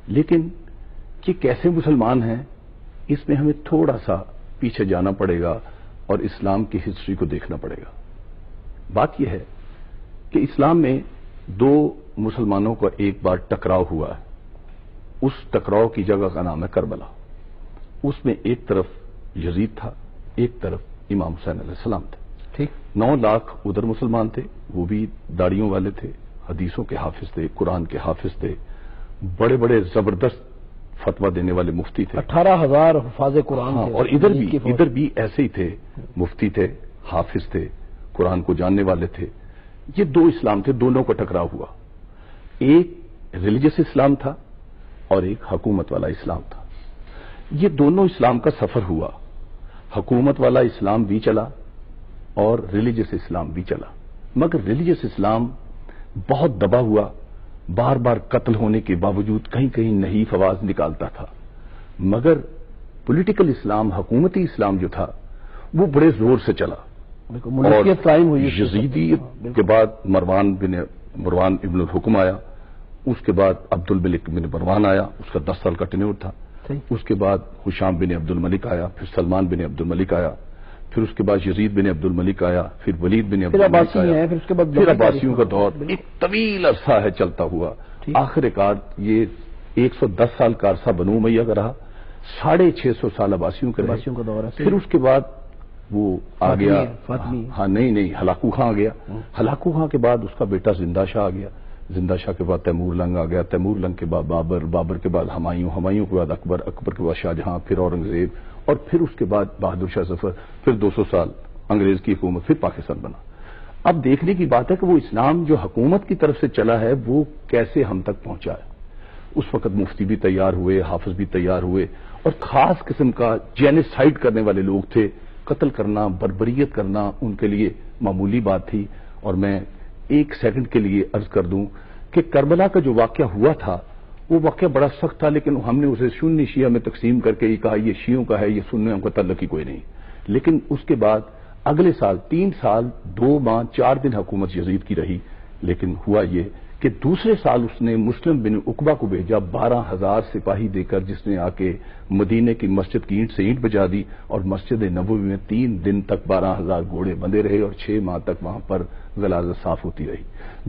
لیکن یہ کیسے مسلمان ہیں اس میں ہمیں تھوڑا سا پیچھے جانا پڑے گا اور اسلام کی ہسٹری کو دیکھنا پڑے گا. بات یہ ہے کہ اسلام میں دو مسلمانوں کا ایک بار ٹکراؤ ہوا ہے. اس ٹکراؤ کی جگہ کا نام ہے کربلا. اس میں ایک طرف یزید تھا، ایک طرف امام حسین علیہ السلام تھے. ٹھیک 9 لاکھ ادھر مسلمان تھے، وہ بھی داڑیوں والے تھے، حدیثوں کے حافظ تھے، قرآن کے حافظ تھے، بڑے بڑے زبردست فتویٰ دینے والے مفتی تھے. 18,000 حفاظ قرآن تھے. اور ادھر بھی ایسے ہی تھے، مفتی تھے، حافظ تھے، قرآن کو جاننے والے تھے. یہ دو اسلام تھے، دونوں کا ٹکراؤ ہوا. ایک ریلیجس اسلام تھا اور ایک حکومت والا اسلام تھا. یہ دونوں اسلام کا سفر ہوا. حکومت والا اسلام بھی چلا اور ریلیجس اسلام بھی چلا، مگر ریلیجس اسلام بہت دبا ہوا، بار بار قتل ہونے کے باوجود کہیں کہیں نحیف آواز نکالتا تھا. مگر پولیٹیکل اسلام، حکومتی اسلام جو تھا وہ بڑے زور سے چلا. اور یزیدیت کے بعد مروان ابن الحکم آیا، اس کے بعد عبد الملک بن مروان آیا، اس کا 10 سال کا ٹینیور تھا. اس کے بعد حشام بن عبد الملک آیا، پھر سلمان بن عبد الملک آیا، پھر اس کے بعد یزید بن عبد الملک آیا، پھر ولید بن عبد الملک آیا، پھر عباسیوں کا دور ایک طویل عرصہ ہے چلتا ہوا. آخر کار یہ 110 سال کا عرصہ بنو امیہ کا رہا، 650 سال عباسیوں کا دور ہے. پھر اس کے بعد وہ آ گیا، نہیں ہلاکو خان آ گیا. ہلاکو خان کے بعد اس کا بیٹا زندہ شاہ آ گیا. زندہ شاہ کے بعد تیمور لنگ آ گیا. تیمور لنگ کے بعد بابر کے بعد ہمایوں کے بعد اکبر کے بعد شاہجہاں، پھر اورنگزیب، اور پھر اس کے بعد بہادر شاہ ظفر. پھر 200 سال انگریز کی حکومت، پھر پاکستان بنا. اب دیکھنے کی بات ہے کہ وہ اسلام جو حکومت کی طرف سے چلا ہے وہ کیسے ہم تک پہنچا ہے. اس وقت مفتی بھی تیار ہوئے، حافظ بھی تیار ہوئے، اور خاص قسم کا جینیسائیڈ کرنے والے لوگ تھے. قتل کرنا، بربریت کرنا ان کے لیے معمولی بات تھی. اور میں 1 سیکنڈ کے لیے عرض کر دوں کہ کربلا کا جو واقعہ ہوا تھا وہ واقعہ بڑا سخت تھا، لیکن ہم نے اسے سنی شیعہ میں تقسیم کر کے یہ کہا یہ شیعوں کا ہے، یہ سنیوں کا تعلق ہی کوئی نہیں. لیکن اس کے بعد اگلے سال 3 سال 2 ماہ 4 دن حکومت یزید کی رہی. لیکن ہوا یہ کہ دوسرے سال اس نے مسلم بن عقبہ کو بھیجا 12,000 سپاہی دے کر، جس نے آ کے مدینے کی مسجد کی اینٹ سے اینٹ بجا دی، اور مسجد نبوی میں 3 دن تک 12,000 گھوڑے بندے رہے اور 6 ماہ تک وہاں پر غلاظت صاف ہوتی رہی.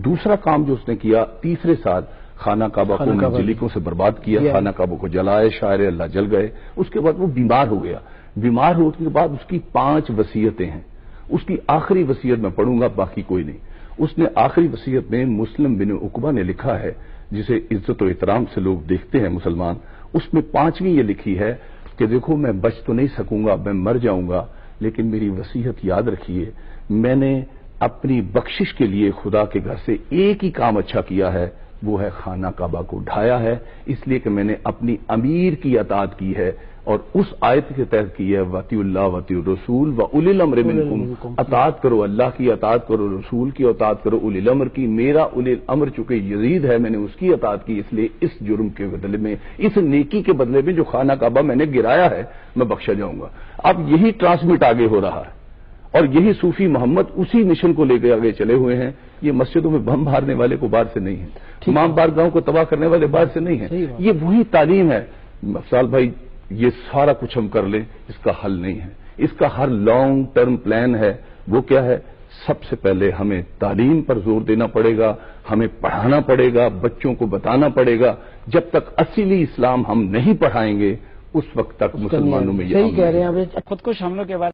دوسرا کام جو اس نے کیا، تیسرے سال خانہ کعبہ کو منجلکوں سے برباد کیا، خانہ کعبہ کو جلائے، شاعر اللہ جل گئے. اس کے بعد وہ بیمار ہو گیا. بیمار ہونے کے بعد اس کی 5 وصیتیں ہیں. اس کی آخری وصیت میں پڑھوں گا، باقی کوئی نہیں. اس نے آخری وصیت میں مسلم بن عقبہ نے لکھا ہے، جسے عزت و احترام سے لوگ دیکھتے ہیں مسلمان. اس میں 5ویں یہ لکھی ہے کہ دیکھو میں بچ تو نہیں سکوں گا، میں مر جاؤں گا، لیکن میری وصیت یاد رکھیے، میں نے اپنی بخشش کے لیے خدا کے گھر سے ایک ہی کام اچھا کیا ہے، وہ ہے خانہ کعبہ کو ڈھایا ہے، اس لیے کہ میں نے اپنی امیر کی اطاعت کی ہے. اور اس آیت کے تحت کی ہے وَأَطِیعُوا اللَّهَ وَأَطِیعُوا الرَّسُولَ وَأُولِي الْأَمْرِ مِنْکُمْ. اطاعت کرو اللہ کی، اطاعت کرو رسول کی، اطاعت کرو اولی الامر کی. میرا اولی الامر چونکہ یزید ہے، میں نے اس کی اطاعت کی، اس لیے اس جرم کے بدلے میں، اس نیکی کے بدلے میں جو خانہ کعبہ میں نے گرایا ہے، میں بخشا جاؤں گا. اب یہی ٹرانسمٹ آگے ہو رہا ہے، اور یہی صوفی محمد اسی مشن کو لے کے آگے چلے ہوئے ہیں. یہ مسجدوں میں بم مارنے والے کو باہر سے نہیں ہے، تمام بارگاہوں کو تباہ کرنے والے باہر سے نہیں ہیں. یہ وہی تعلیم ہے. افضال بھائی، یہ سارا کچھ ہم کر لیں، اس کا حل نہیں ہے. اس کا ہر لانگ ٹرم پلان ہے. وہ کیا ہے؟ سب سے پہلے ہمیں تعلیم پر زور دینا پڑے گا، ہمیں پڑھانا پڑے گا، بچوں کو بتانا پڑے گا. جب تک اصلی اسلام ہم نہیں پڑھائیں گے اس وقت تک مسلمانوں میں یہ صحیح کہہ رہے ہیں. خودکش حملوں کے بعد